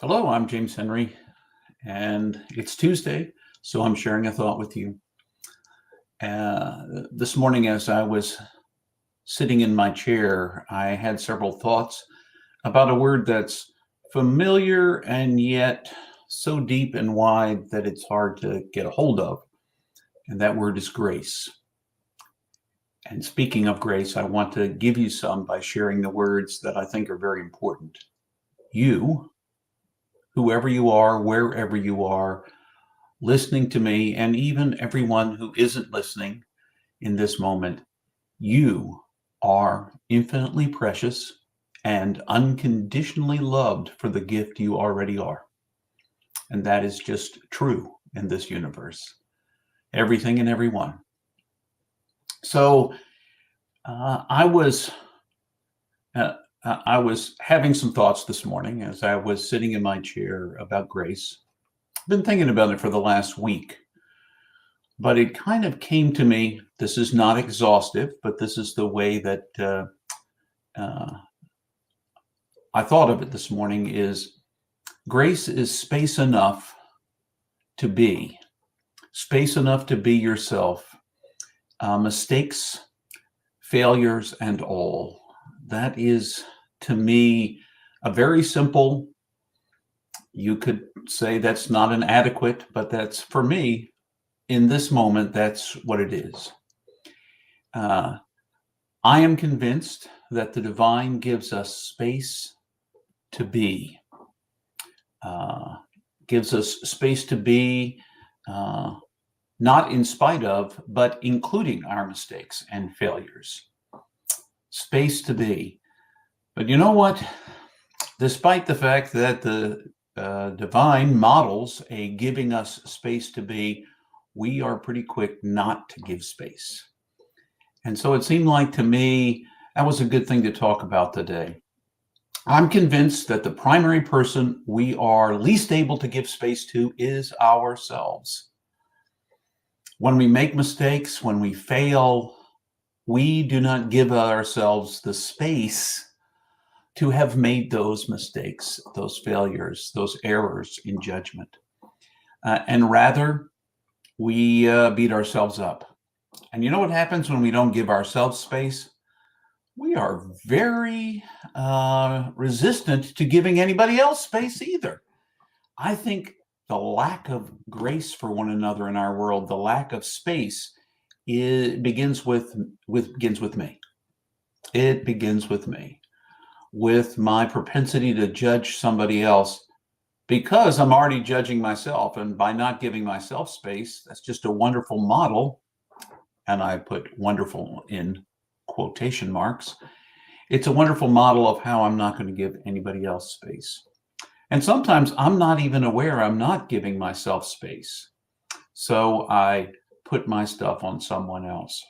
Hello, I'm James Henry, and it's Tuesday, so I'm sharing a thought with you. This morning, as I was sitting in my chair, I had several thoughts about a word that's familiar and yet so deep and wide that it's hard to get a hold of, and that word is grace. And speaking of grace, I want to give you some by sharing the words that I think are very important. You, whoever you are, wherever you are, listening to me, and even everyone who isn't listening in this moment, you are infinitely precious and unconditionally loved for the gift you already are. And that is just true in this universe. Everything and everyone. So I was having some thoughts this morning as I was sitting in my chair about grace. I've been thinking about it for the last week, but it kind of came to me. This is not exhaustive, but this is the way that I thought of it this morning. Is grace is space enough to be yourself, mistakes, failures, and all. That is, to me, a very simple. You could say that's not an adequate, but that's, for me, in this moment, that's what it is. I am convinced that the divine gives us space to be, not in spite of, but including our mistakes and failures. Space to be. But you know what? Despite the fact that the divine models a giving us space to be, we are pretty quick not to give space. And so it seemed like to me that was a good thing to talk about today. I'm convinced that the primary person we are least able to give space to is ourselves. When we make mistakes, when we fail, we do not give ourselves the space to have made those mistakes, those failures, those errors in judgment. And rather, we beat ourselves up. And you know what happens when we don't give ourselves space? We are very resistant to giving anybody else space either. I think the lack of grace for one another in our world, the lack of space, begins with me. It begins with me, with my propensity to judge somebody else because I'm already judging myself. And by not giving myself space, that's just a wonderful model. And I put wonderful in quotation marks. It's a wonderful model of how I'm not going to give anybody else space. And sometimes I'm not even aware I'm not giving myself space. So I put my stuff on someone else.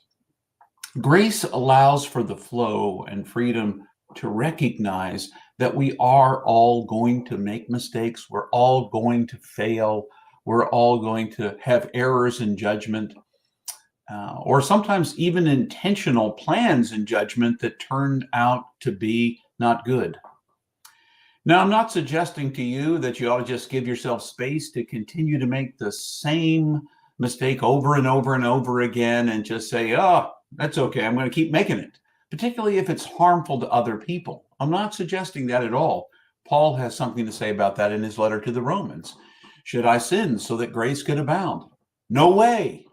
Grace allows for the flow and freedom to recognize that we are all going to make mistakes. We're all going to fail. We're all going to have errors in judgment, or sometimes even intentional plans in judgment that turned out to be not good. Now, I'm not suggesting to you that you ought to just give yourself space to continue to make the same mistake over and over and over again and just say, oh, that's okay, I'm going to keep making it, particularly if it's harmful to other people. I'm not suggesting that at all. Paul has something to say about that in his letter to the Romans. Should I sin so that grace could abound? No way.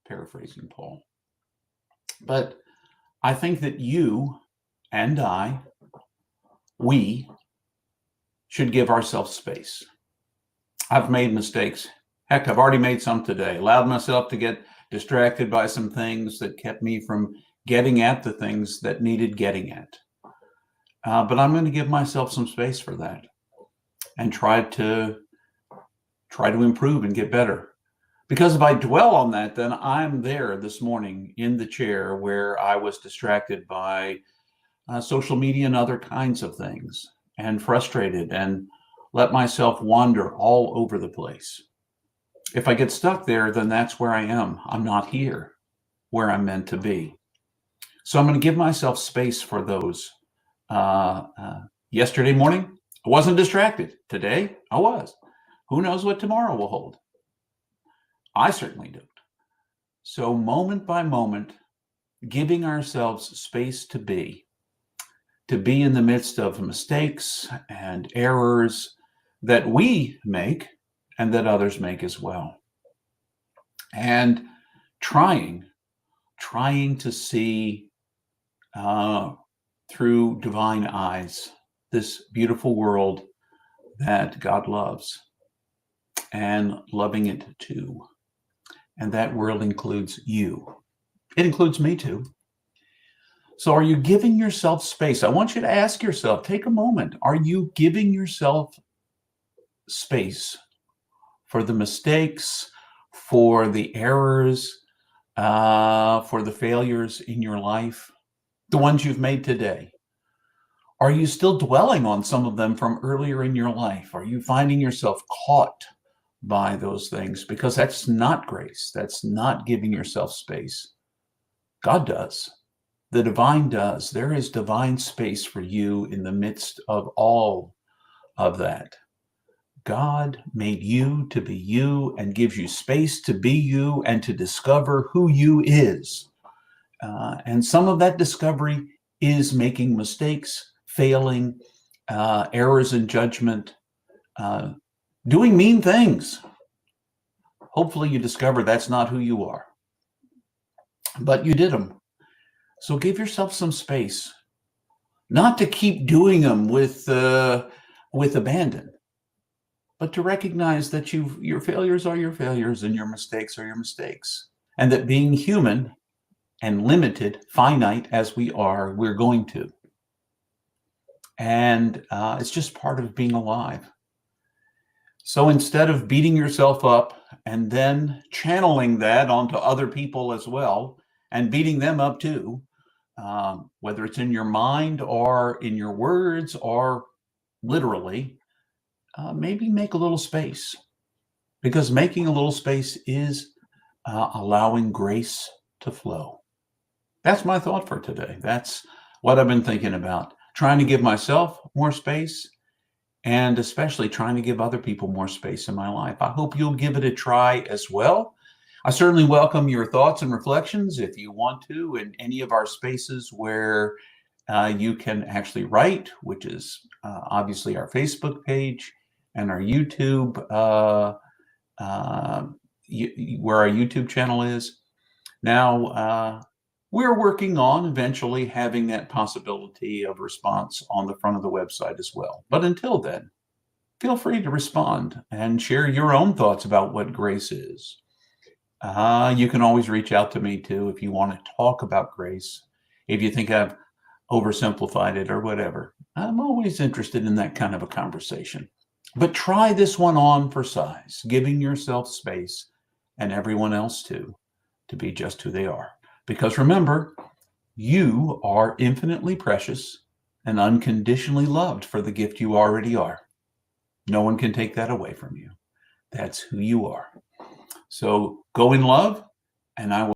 Paraphrasing Paul. But I think that you and we should give ourselves space. I've made mistakes. Heck, I've already made some today. Allowed myself to get distracted by some things that kept me from getting at the things that needed getting at. But I'm going to give myself some space for that and try to improve and get better. Because if I dwell on that, then I'm there this morning in the chair where I was distracted by social media and other kinds of things and frustrated and let myself wander all over the place. If I get stuck there, then that's where I am. I'm not here where I'm meant to be. So I'm going to give myself space for those. Yesterday morning, I wasn't distracted. Today, I was. Who knows what tomorrow will hold? I certainly don't. So, moment by moment, giving ourselves space to be in the midst of mistakes and errors that we make and that others make as well. And trying to see through divine eyes this beautiful world that God loves, and loving it too. And that world includes you. It includes me too. So are you giving yourself space? I want you to ask yourself, take a moment. Are you giving yourself space for the mistakes, for the errors, for the failures in your life, the ones you've made today? Are you still dwelling on some of them from earlier in your life? Are you finding yourself caught by those things? Because that's not grace. That's not giving yourself space. God does. The divine does. There is divine space for you in the midst of all of that. God made you to be you and gives you space to be you and to discover who you is. And some of that discovery is making mistakes, failing, errors in judgment, doing mean things. Hopefully you discover that's not who you are, but you did them. So give yourself some space, not to keep doing them with abandon, but to recognize that your failures are your failures and your mistakes are your mistakes. And that being human and limited, finite as we are, we're going to. And it's just part of being alive. So instead of beating yourself up and then channeling that onto other people as well and beating them up too, whether it's in your mind or in your words or literally, maybe make a little space, because making a little space is allowing grace to flow. That's my thought for today. That's what I've been thinking about, trying to give myself more space and especially trying to give other people more space in my life. I hope you'll give it a try as well. I certainly welcome your thoughts and reflections if you want to in any of our spaces where you can actually write, which is obviously our Facebook page and our YouTube, where our YouTube channel is. Now, we're working on eventually having that possibility of response on the front of the website as well. But until then, feel free to respond and share your own thoughts about what grace is. You can always reach out to me too if you want to talk about grace, if you think I've oversimplified it or whatever. I'm always interested in that kind of a conversation. But try this one on for size, giving yourself space and everyone else too to be just who they are. Because remember, you are infinitely precious and unconditionally loved for the gift you already are. No one can take that away from you. That's who you are. So go in love, and I will